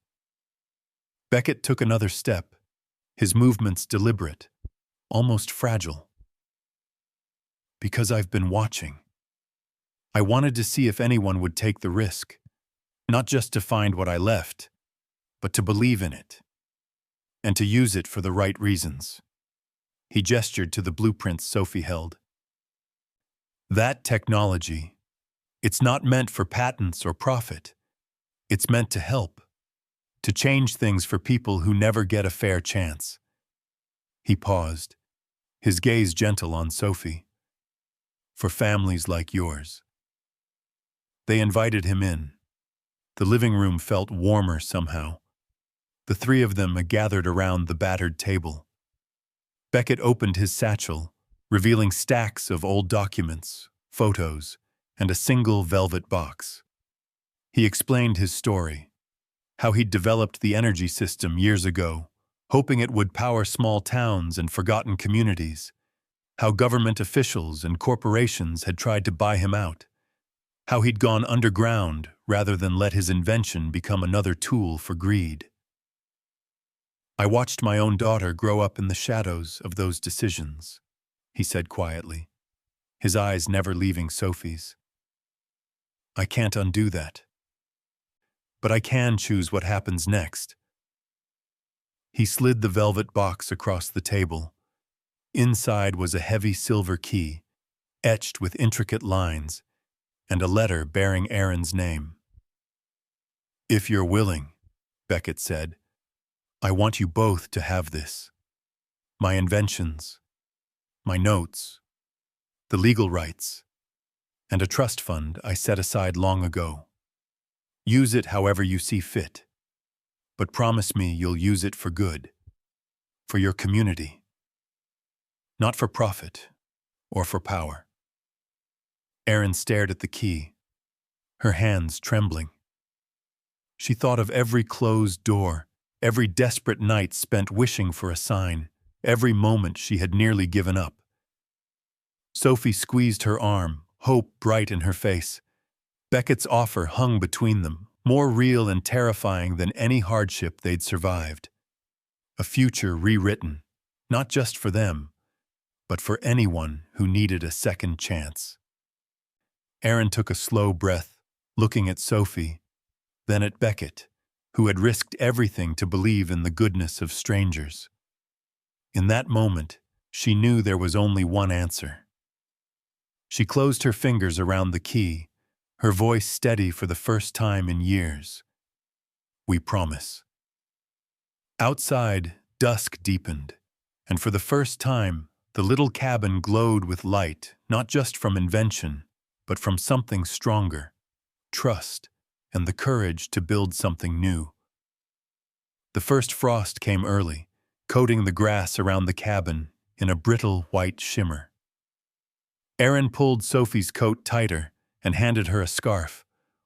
Beckett took another step, his movements deliberate, almost fragile. "Because I've been watching. I wanted to see if anyone would take the risk, not just to find what I left, but to believe in it, and to use it for the right reasons." He gestured to the blueprints Sophie held. "That technology, it's not meant for patents or profit. It's meant to help, to change things for people who never get a fair chance." He paused, his gaze gentle on Sophie. "For families like yours." They invited him in. The living room felt warmer somehow. The three of them gathered around the battered table. Beckett opened his satchel, revealing stacks of old documents, photos, and a single velvet box. He explained his story, how he'd developed the energy system years ago, hoping it would power small towns and forgotten communities, how government officials and corporations had tried to buy him out, how he'd gone underground rather than let his invention become another tool for greed. "I watched my own daughter grow up in the shadows of those decisions," he said quietly, his eyes never leaving Sophie's. "I can't undo that. But I can choose what happens next." He slid the velvet box across the table. Inside was a heavy silver key, etched with intricate lines, and a letter bearing Erin's name. "If you're willing," Beckett said, "I want you both to have this. My inventions, my notes, the legal rights, and a trust fund I set aside long ago. Use it however you see fit, but promise me you'll use it for good, for your community, not for profit or for power." Erin stared at the key, her hands trembling. She thought of every closed door, every desperate night spent wishing for a sign, every moment she had nearly given up. Sophie squeezed her arm, hope bright in her face. Beckett's offer hung between them, more real and terrifying than any hardship they'd survived. A future rewritten, not just for them, but for anyone who needed a second chance. Erin took a slow breath, looking at Sophie, then at Beckett, who had risked everything to believe in the goodness of strangers. In that moment, she knew there was only one answer. She closed her fingers around the key, her voice steady for the first time in years. "We promise." Outside, dusk deepened, and for the first time, the little cabin glowed with light, not just from invention, but from something stronger, trust, and the courage to build something new. The first frost came early, coating the grass around the cabin in a brittle white shimmer. Erin pulled Sophie's coat tighter and handed her a scarf,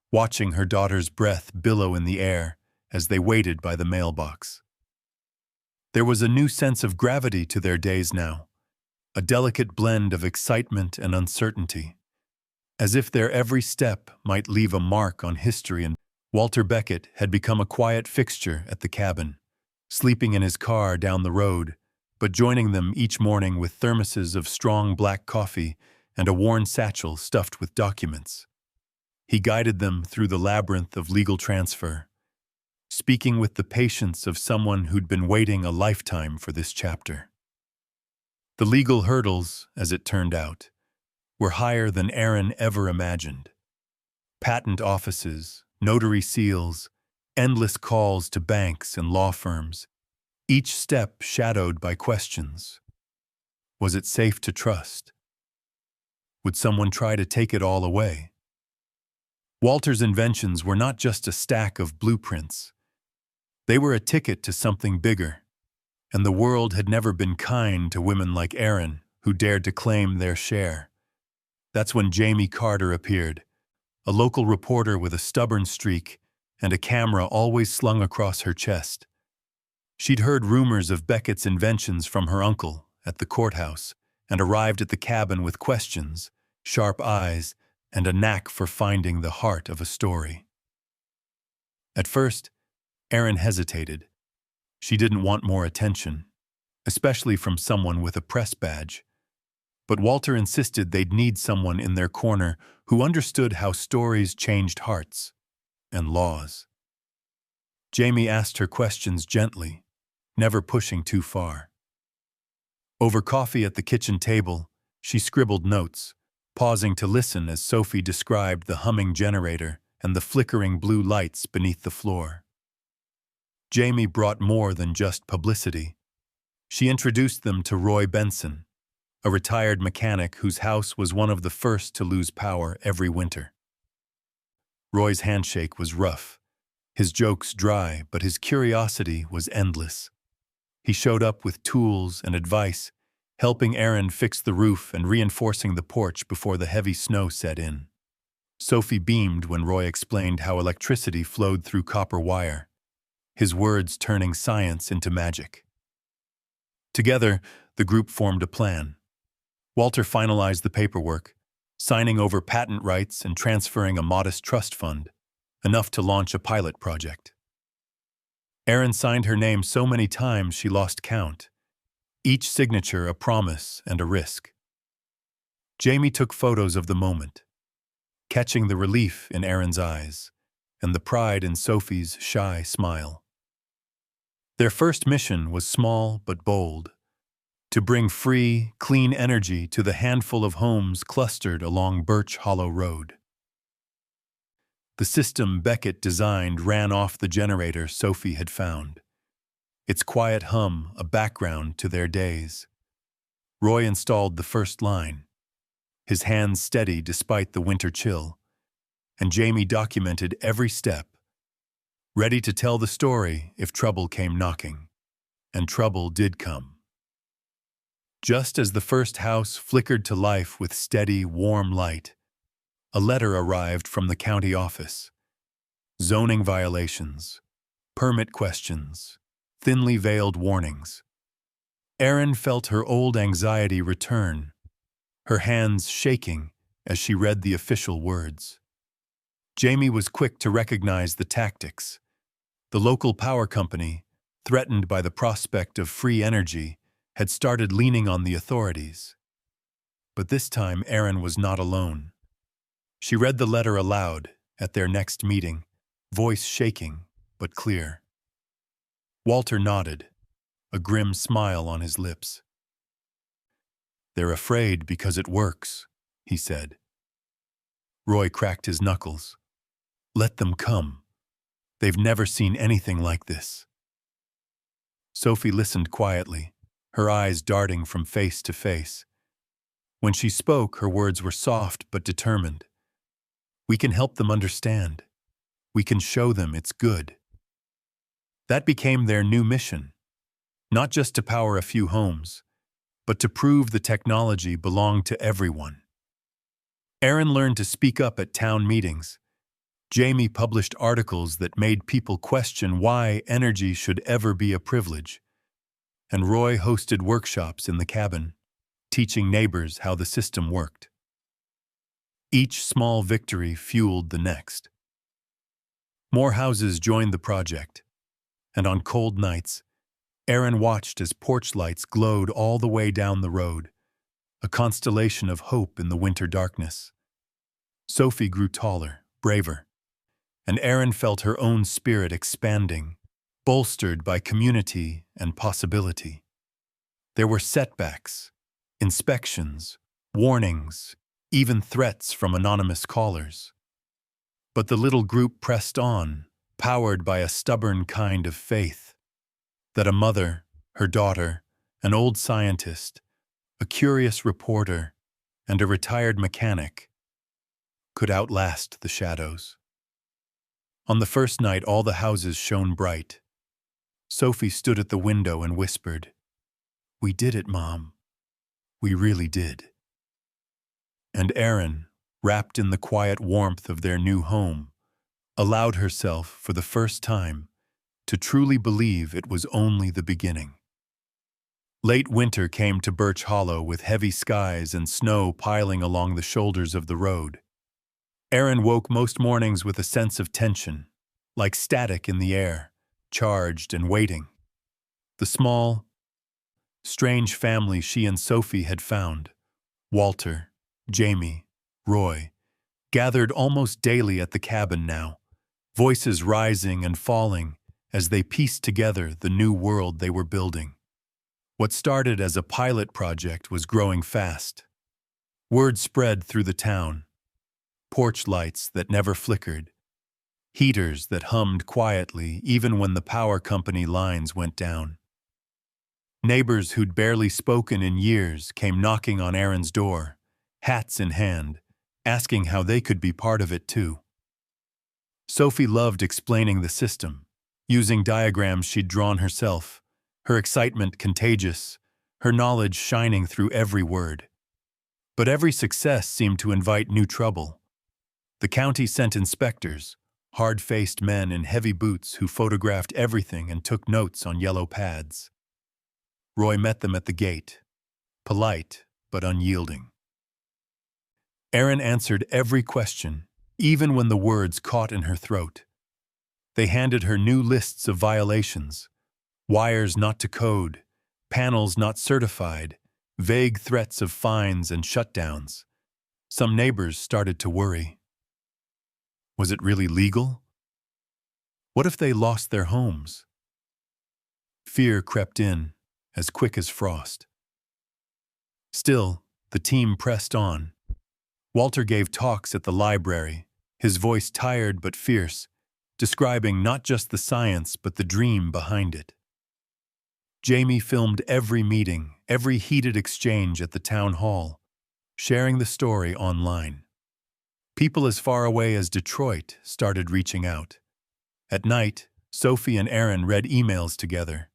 watching her daughter's breath billow in the air as they waited by the mailbox. There was a new sense of gravity to their days now, a delicate blend of excitement and uncertainty, as if their every step might leave a mark on history. And Walter Beckett had become a quiet fixture at the cabin, sleeping in his car down the road, but joining them each morning with thermoses of strong black coffee and a worn satchel stuffed with documents. He guided them through the labyrinth of legal transfer, speaking with the patience of someone who'd been waiting a lifetime for this chapter. The legal hurdles, as it turned out, were higher than Erin ever imagined. Patent offices, notary seals, endless calls to banks and law firms, each step shadowed by questions. Was it safe to trust? Would someone try to take it all away? Walter's inventions were not just a stack of blueprints. They were a ticket to something bigger, and the world had never been kind to women like Erin who dared to claim their share. That's when Jamie Carter appeared, a local reporter with a stubborn streak and a camera always slung across her chest. She'd heard rumors of Beckett's inventions from her uncle at the courthouse and arrived at the cabin with questions, sharp eyes, and a knack for finding the heart of a story. At first, Erin hesitated. She didn't want more attention, especially from someone with a press badge. But Walter insisted they'd need someone in their corner who understood how stories changed hearts and laws. Jamie asked her questions gently, never pushing too far. Over coffee at the kitchen table, she scribbled notes, pausing to listen as Sophie described the humming generator and the flickering blue lights beneath the floor. Jamie brought more than just publicity. She introduced them to Roy Benson, a retired mechanic whose house was one of the first to lose power every winter. Roy's handshake was rough, his jokes dry, but his curiosity was endless. He showed up with tools and advice, helping Erin fix the roof and reinforcing the porch before the heavy snow set in. Sophie beamed when Roy explained how electricity flowed through copper wire, his words turning science into magic. Together, the group formed a plan. Walter finalized the paperwork, signing over patent rights and transferring a modest trust fund, enough to launch a pilot project. Erin signed her name so many times she lost count, each signature a promise and a risk. Jamie took photos of the moment, catching the relief in Erin's eyes and the pride in Sophie's shy smile. Their first mission was small but bold, to bring free, clean energy to the handful of homes clustered along Birch Hollow Road. The system Beckett designed ran off the generator Sophie had found, its quiet hum a background to their days. Roy installed the first line, his hands steady despite the winter chill, and Jamie documented every step, ready to tell the story if trouble came knocking. And trouble did come. Just as the first house flickered to life with steady, warm light, a letter arrived from the county office. Zoning violations, permit questions, thinly veiled warnings. Erin felt her old anxiety return, her hands shaking as she read the official words. Jamie was quick to recognize the tactics. The local power company, threatened by the prospect of free energy, had started leaning on the authorities. But this time Erin was not alone. She read the letter aloud at their next meeting, voice shaking but clear. Walter nodded, a grim smile on his lips. "They're afraid because it works," he said. Roy cracked his knuckles. "Let them come. They've never seen anything like this." Sophie listened quietly, her eyes darting from face to face. When she spoke, her words were soft but determined. "We can help them understand. We can show them it's good." That became their new mission, not just to power a few homes, but to prove the technology belonged to everyone. Erin learned to speak up at town meetings. Jamie published articles that made people question why energy should ever be a privilege. And Roy hosted workshops in the cabin, teaching neighbors how the system worked. Each small victory fueled the next. More houses joined the project, and on cold nights, Erin watched as porch lights glowed all the way down the road, a constellation of hope in the winter darkness. Sophie grew taller, braver, and Erin felt her own spirit expanding, bolstered by community and possibility. There were setbacks, inspections, warnings, even threats from anonymous callers. But the little group pressed on, powered by a stubborn kind of faith that a mother, her daughter, an old scientist, a curious reporter, and a retired mechanic could outlast the shadows. On the first night, all the houses shone bright. Sophie stood at the window and whispered, "We did it, Mom. We really did." And Erin, wrapped in the quiet warmth of their new home, allowed herself, for the first time, to truly believe it was only the beginning. Late winter came to Birch Hollow with heavy skies and snow piling along the shoulders of the road. Erin woke most mornings with a sense of tension, like static in the air, charged and waiting. The small, strange family she and Sophie had found, Walter, Jamie, Roy, gathered almost daily at the cabin now, voices rising and falling as they pieced together the new world they were building. What started as a pilot project was growing fast. Word spread through the town. Porch lights that never flickered. Heaters that hummed quietly even when the power company lines went down. Neighbors who'd barely spoken in years came knocking on Erin's door, hats in hand, asking how they could be part of it too. Sophie loved explaining the system, using diagrams she'd drawn herself, her excitement contagious, her knowledge shining through every word. But every success seemed to invite new trouble. The county sent inspectors, hard-faced men in heavy boots who photographed everything and took notes on yellow pads. Roy met them at the gate, polite but unyielding. Erin answered every question, even when the words caught in her throat. They handed her new lists of violations, wires not to code, panels not certified, vague threats of fines and shutdowns. Some neighbors started to worry. Was it really legal? What if they lost their homes? Fear crept in, as quick as frost. Still, the team pressed on. Walter gave talks at the library, his voice tired but fierce, describing not just the science but the dream behind it. Jamie filmed every meeting, every heated exchange at the town hall, sharing the story online. People as far away as Detroit started reaching out. At night, Sophie and Aaron read emails together,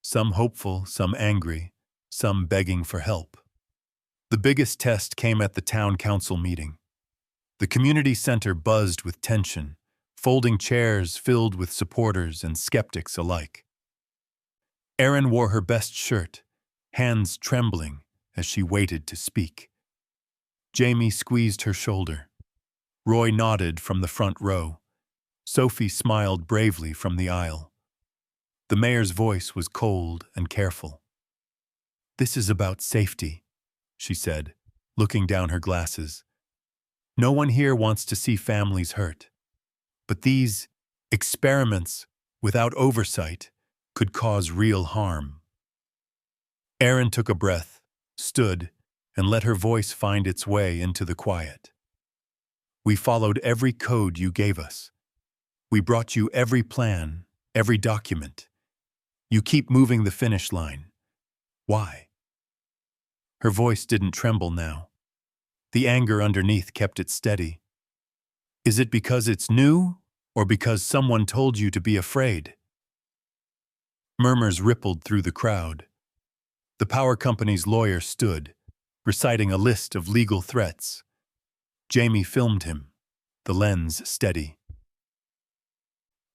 some hopeful, some angry, some begging for help. The biggest test came at the town council meeting. The community center buzzed with tension, folding chairs filled with supporters and skeptics alike. Erin wore her best shirt, hands trembling as she waited to speak. Jamie squeezed her shoulder. Roy nodded from the front row. Sophie smiled bravely from the aisle. The mayor's voice was cold and careful. "This is about safety," she said, looking down her glasses. "No one here wants to see families hurt. But these experiments, without oversight, could cause real harm." Erin took a breath, stood, and let her voice find its way into the quiet. "We followed every code you gave us. We brought you every plan, every document. You keep moving the finish line. Why?" Her voice didn't tremble now. The anger underneath kept it steady. "Is it because it's new, or because someone told you to be afraid?" Murmurs rippled through the crowd. The power company's lawyer stood, reciting a list of legal threats. Jamie filmed him, the lens steady.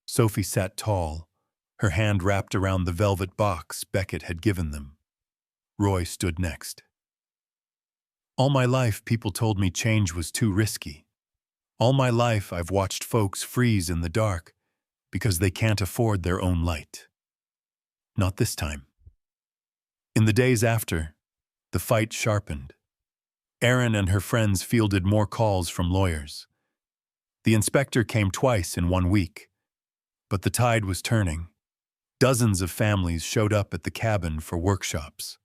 Sophie sat tall, her hand wrapped around the velvet box Beckett had given them. Roy stood next. "All my life, people told me change was too risky. All my life, I've watched folks freeze in the dark because they can't afford their own light. Not this time." In the days after, the fight sharpened. Erin and her friends fielded more calls from lawyers. The inspector came twice in 1 week. But the tide was turning. Dozens of families showed up at the cabin for workshops.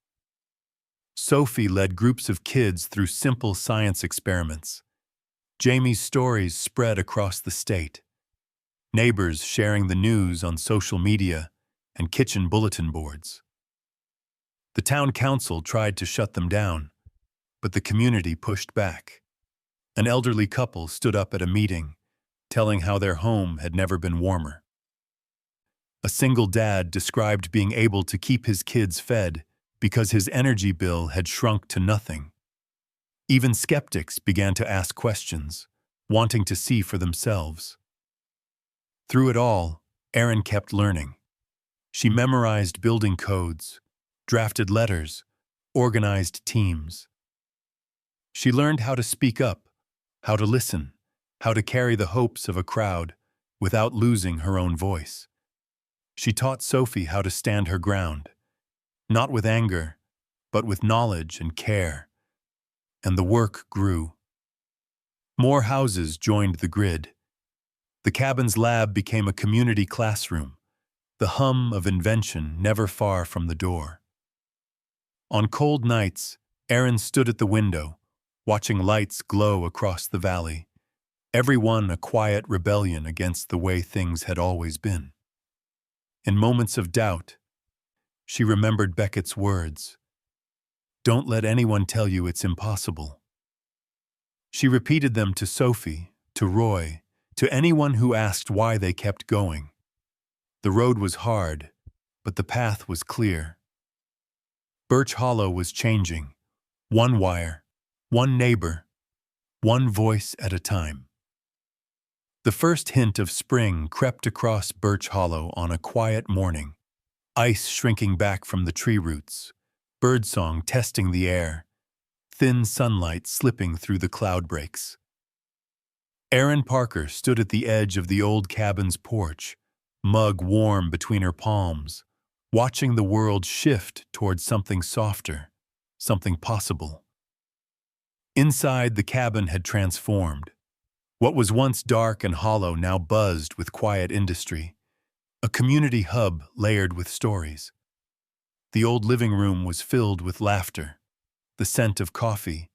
Sophie led groups of kids through simple science experiments. Jamie's stories spread across the state. Neighbors sharing the news on social media and kitchen bulletin boards. The town council tried to shut them down, but the community pushed back. An elderly couple stood up at a meeting, telling how their home had never been warmer. A single dad described being able to keep his kids fed because his energy bill had shrunk to nothing. Even skeptics began to ask questions, wanting to see for themselves. Through it all, Erin kept learning. She memorized building codes, drafted letters, organized teams. She learned how to speak up, how to listen, how to carry the hopes of a crowd without losing her own voice. She taught Sophie how to stand her ground, not with anger, but with knowledge and care. And the work grew. More houses joined the grid. The cabin's lab became a community classroom, the hum of invention never far from the door. On cold nights, Erin stood at the window, watching lights glow across the valley, every one a quiet rebellion against the way things had always been. In moments of doubt, she remembered Beckett's words, "Don't let anyone tell you it's impossible." She repeated them to Sophie, to Roy, to anyone who asked why they kept going. The road was hard, but the path was clear. Birch Hollow was changing, one wire, one neighbor, one voice at a time. The first hint of spring crept across Birch Hollow on a quiet morning, ice shrinking back from the tree roots, birdsong testing the air, thin sunlight slipping through the cloud breaks. Erin Parker stood at the edge of the old cabin's porch, mug warm between her palms, watching the world shift towards something softer, something possible. Inside, the cabin had transformed. What was once dark and hollow now buzzed with quiet industry, a community hub layered with stories. The old living room was filled with laughter, the scent of coffee,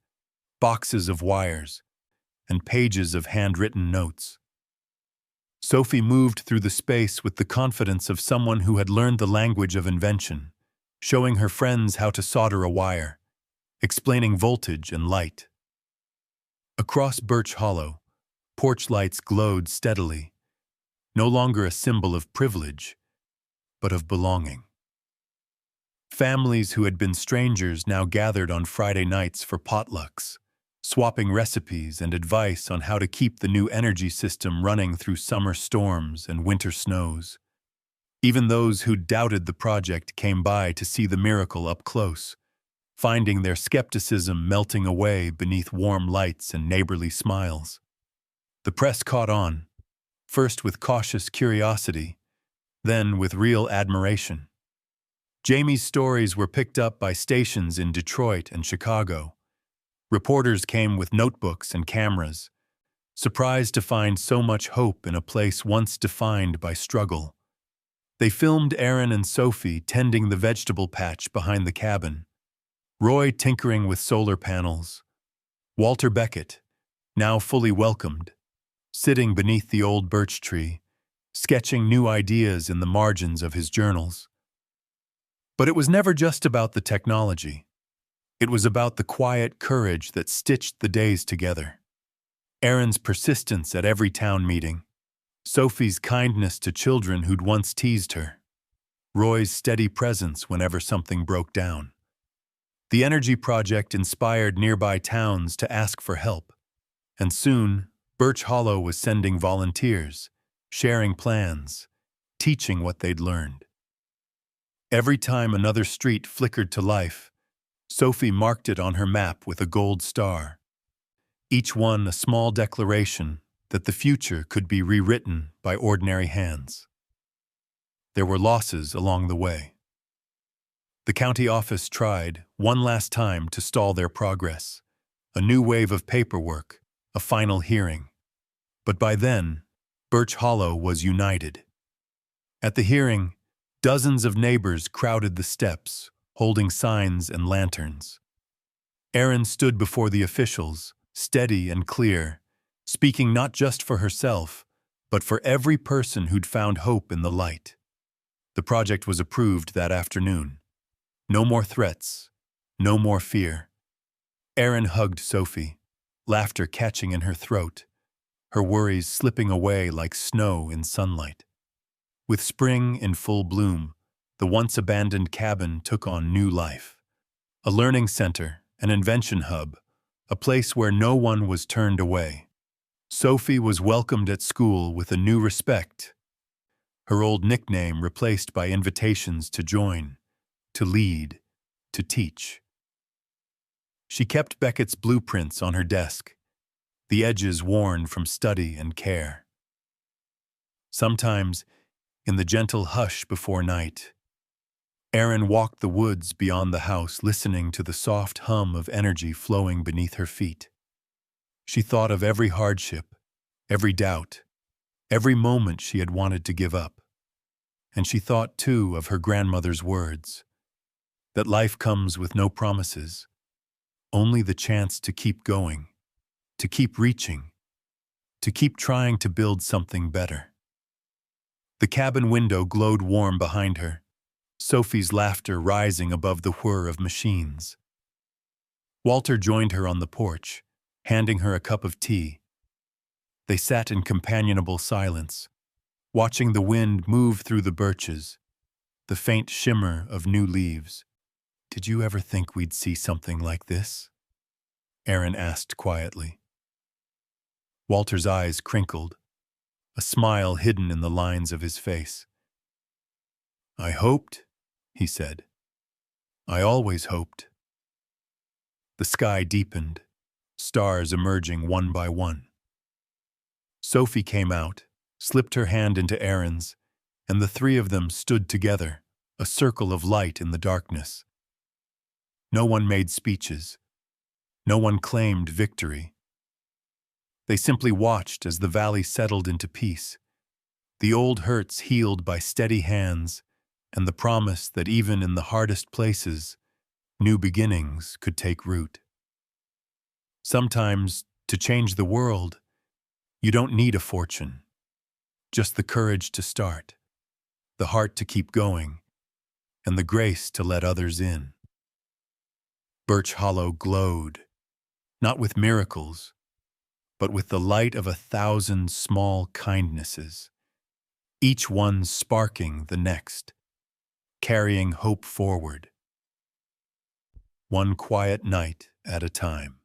boxes of wires, and pages of handwritten notes. Sophie moved through the space with the confidence of someone who had learned the language of invention, showing her friends how to solder a wire, explaining voltage and light. Across Birch Hollow, porch lights glowed steadily, no longer a symbol of privilege, but of belonging. Families who had been strangers now gathered on Friday nights for potlucks, swapping recipes and advice on how to keep the new energy system running through summer storms and winter snows. Even those who doubted the project came by to see the miracle up close, finding their skepticism melting away beneath warm lights and neighborly smiles. The press caught on, first with cautious curiosity, then with real admiration. Jamie's stories were picked up by stations in Detroit and Chicago. Reporters came with notebooks and cameras, surprised to find so much hope in a place once defined by struggle. They filmed Aaron and Sophie tending the vegetable patch behind the cabin, Roy tinkering with solar panels, Walter Beckett, now fully welcomed, sitting beneath the old birch tree, sketching new ideas in the margins of his journals. But it was never just about the technology. It was about the quiet courage that stitched the days together. Aaron's persistence at every town meeting, Sophie's kindness to children who'd once teased her, Roy's steady presence whenever something broke down. The Energy Project inspired nearby towns to ask for help, and soon Birch Hollow was sending volunteers, sharing plans, teaching what they'd learned. Every time another street flickered to life, Sophie marked it on her map with a gold star, each one a small declaration that the future could be rewritten by ordinary hands. There were losses along the way. The county office tried, one last time, to stall their progress. A new wave of paperwork, a final hearing. But by then, Birch Hollow was united. At the hearing, dozens of neighbors crowded the steps, holding signs and lanterns. Erin stood before the officials, steady and clear, speaking not just for herself, but for every person who'd found hope in the light. The project was approved that afternoon. No more threats, no more fear. Erin hugged Sophie, laughter catching in her throat, her worries slipping away like snow in sunlight. With spring in full bloom, the once-abandoned cabin took on new life. A learning center, an invention hub, a place where no one was turned away. Sophie was welcomed at school with a new respect, her old nickname replaced by invitations to join, to lead, to teach. She kept Beckett's blueprints on her desk, the edges worn from study and care. Sometimes, in the gentle hush before night, Erin walked the woods beyond the house, listening to the soft hum of energy flowing beneath her feet. She thought of every hardship, every doubt, every moment she had wanted to give up. And she thought, too, of her grandmother's words, that life comes with no promises, only the chance to keep going, to keep reaching, to keep trying to build something better. The cabin window glowed warm behind her, Sophie's laughter rising above the whir of machines. Walter joined her on the porch, handing her a cup of tea. They sat in companionable silence, watching the wind move through the birches, the faint shimmer of new leaves. "Did you ever think we'd see something like this?" Erin asked quietly. Walter's eyes crinkled, a smile hidden in the lines of his face. "I hoped," he said. "I always hoped." The sky deepened, stars emerging one by one. Sophie came out, slipped her hand into Erin's, and the three of them stood together, a circle of light in the darkness. No one made speeches. No one claimed victory. They simply watched as the valley settled into peace, the old hurts healed by steady hands, and the promise that even in the hardest places, new beginnings could take root. Sometimes, to change the world, you don't need a fortune, just the courage to start, the heart to keep going, and the grace to let others in. Birch Hollow glowed, not with miracles, but with the light of 1,000 small kindnesses, each one sparking the next, carrying hope forward, one quiet night at a time.